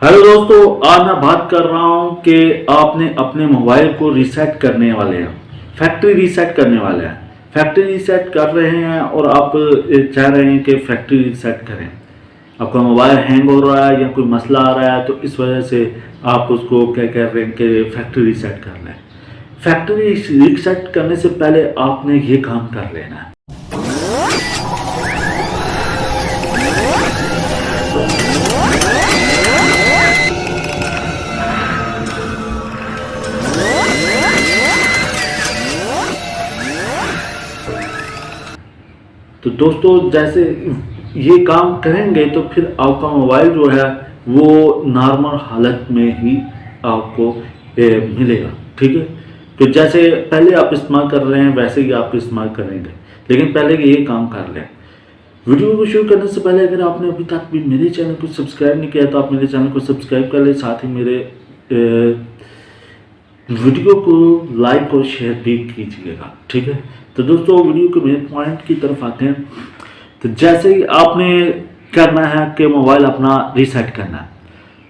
Hello दोस्तों, आज मैं बात कर रहा हूं कि आपने अपने मोबाइल को रीसेट करने वाले हैं, फैक्ट्री रीसेट करने वाले हैं। फैक्ट्री रीसेट कर रहे हैं और आप चाह रहे हैं कि फैक्ट्री रीसेट करें। आपका मोबाइल हैंग हो रहा है या कोई मसला आ रहा है, तो इस वजह से आप उसको क्या कह रहे हैं कि फैक्ट्री रीसेट कर लें। फैक्ट्री रीसेट करने से पहले आपने ये काम कर लेना है। तो दोस्तों, जैसे ये काम करेंगे तो फिर आपका मोबाइल जो है वो नॉर्मल हालत में ही आपको मिलेगा। ठीक है, तो जैसे पहले आप इस्तेमाल कर रहे हैं वैसे ही आप इस्तेमाल करेंगे, लेकिन पहले ये काम कर लें। वीडियो को शुरू करने से पहले अगर आपने अभी तक भी मेरे चैनल को सब्सक्राइब नहीं किया तो आप मेरे चैनल को सब्सक्राइब कर लें, साथ ही मेरे वीडियो को लाइक और शेयर भी कीजिएगा। ठीक है, तो दोस्तों वीडियो के मेन पॉइंट की तरफ आते हैं। तो जैसे ही आपने करना है कि मोबाइल अपना रीसेट करना है,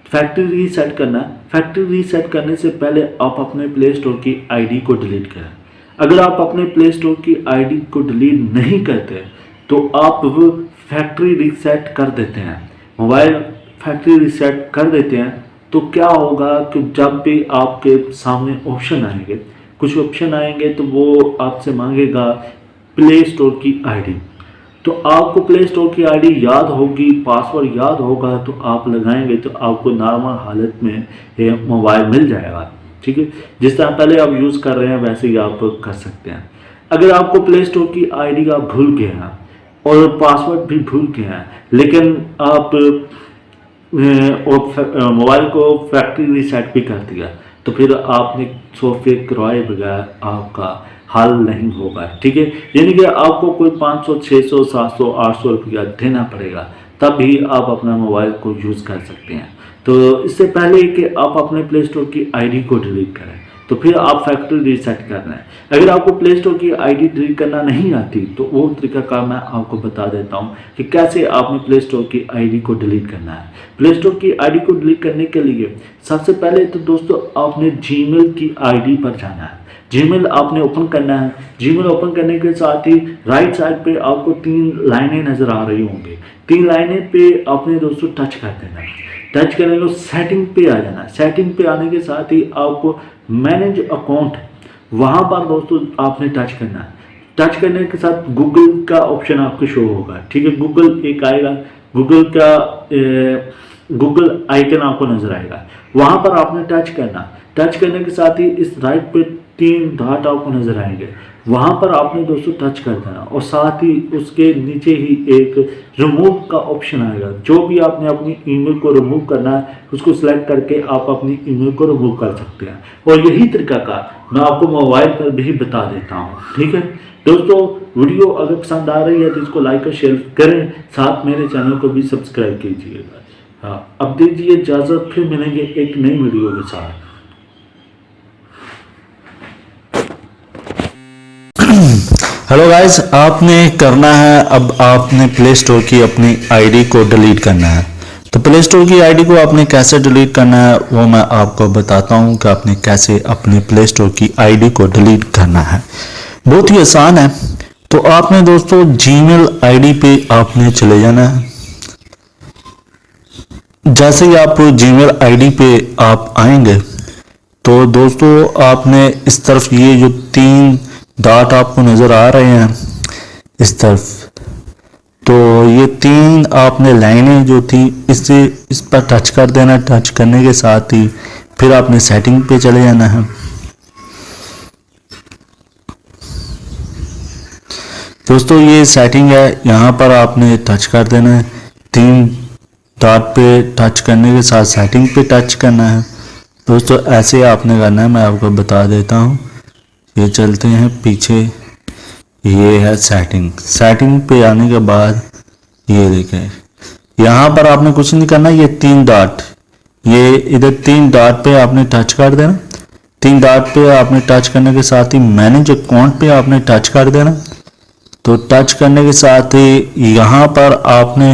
फैक्ट्री रीसेट करना है। फैक्ट्री रीसेट करने से पहले आप अपने प्ले स्टोर की आईडी को डिलीट करें। अगर आप अपने प्ले स्टोर की आईडी को डिलीट नहीं करते तो आप वो फैक्ट्री रीसेट कर देते हैं, मोबाइल फैक्ट्री रीसेट कर देते हैं, तो क्या होगा कि जब भी आपके सामने ऑप्शन आएंगे, कुछ ऑप्शन आएंगे तो वो आपसे मांगेगा प्ले स्टोर की आईडी। तो आपको प्ले स्टोर की आईडी याद होगी, पासवर्ड याद होगा, तो आप लगाएंगे तो आपको नॉर्मल हालत में ये मोबाइल मिल जाएगा। ठीक है, जिस तरह पहले आप यूज़ कर रहे हैं वैसे ही आप कर सकते हैं। अगर आपको प्ले स्टोर की आईडी का भूल गए हैं और पासवर्ड भी भूल गए हैं, लेकिन आप मोबाइल को फैक्ट्री रीसेट भी कर दिया, तो फिर आपने सॉफ्टवेयर करवाए बगैर आपका हल नहीं होगा। ठीक है, यानी कि आपको कोई 500, 600, 700, 800 रुपया देना पड़ेगा, तब भी आप अपना मोबाइल को यूज़ कर सकते हैं। तो इससे पहले कि आप अपने प्ले स्टोर की आईडी को डिलीट करें, तो फिर आप फैक्ट्री रीसेट करना है। अगर आपको प्ले स्टोर की आईडी डिलीट करना नहीं आती तो वो तरीकाकार मैं आपको बता देता हूँ कि कैसे आपने प्ले स्टोर की आईडी को डिलीट करना है। प्ले स्टोर की आईडी को डिलीट करने के लिए सबसे पहले तो दोस्तों आपने जीमेल की आईडी पर जाना है। जीमेल आपने ओपन करना है। जीमेल ओपन करने के साथ ही राइट साइड पे आपको 3 लाइनें नज़र आ रही होंगी। 3 लाइनें पे आपने दोस्तों टच कर देना है। टच करने को सेटिंग पे आ जाना है। सेटिंग पे आने के साथ ही आपको मैनेज अकाउंट, वहाँ पर दोस्तों आपने टच करना है। टच करने के साथ गूगल का ऑप्शन आपको शो होगा। ठीक है, गूगल एक आएगा, गूगल का गूगल आइकन आपको नजर आएगा, वहाँ पर आपने टच करना। टच करने के साथ ही इस राइट पे 3 डॉट आपको नजर आएंगे, वहाँ पर आपने दोस्तों टच कर देना और साथ ही उसके नीचे ही एक रिमूव का ऑप्शन आएगा। जो भी आपने अपनी ईमेल को रिमूव करना है उसको सिलेक्ट करके आप अपनी ईमेल को रिमूव कर सकते हैं। और यही तरीका का मैं आपको मोबाइल पर भी बता देता हूँ। ठीक है दोस्तों, वीडियो अगर पसंद आ रही है तो इसको लाइक और शेयर करें, साथ मेरे चैनल को भी सब्सक्राइब कीजिएगा। हाँ, अब दीजिए इजाज़त, फिर मिलेंगे एक नई वीडियो के साथ। हेलो गाइस, आपने करना है, अब आपने प्ले स्टोर की अपनी आईडी को डिलीट करना है। तो प्ले स्टोर की आईडी को आपने कैसे डिलीट करना है वो मैं आपको बताता हूँ कि आपने कैसे अपने प्ले स्टोर की आईडी को डिलीट करना है। बहुत ही आसान है। तो आपने दोस्तों जीमेल आईडी पे आपने चले जाना है। जैसे ही आप जीमेल आईडी पे आप आएंगे तो दोस्तों आपने इस तरफ ये जो 3 डॉट आपको नज़र आ रहे हैं इस तरफ, तो ये 3 आपने लाइनें जो थी इस पर टच कर देना। टच करने के साथ ही फिर आपने सेटिंग पे चले जाना है। दोस्तों ये सेटिंग है, यहाँ पर आपने टच कर देना है। 3 डॉट पे टच करने के साथ सेटिंग पे टच करना है। दोस्तों ऐसे आपने करना है, मैं आपको बता देता हूँ। ये चलते हैं पीछे, ये है सेटिंग। सेटिंग पे आने के बाद ये देखें, यहाँ पर आपने कुछ नहीं करना। ये 3 डॉट, ये इधर 3 डॉट पे आपने टच कर देना। 3 डॉट पे आपने टच करने के साथ ही मैनेज अकाउंट पे आपने टच कर देना। तो टच करने के साथ ही यहाँ पर आपने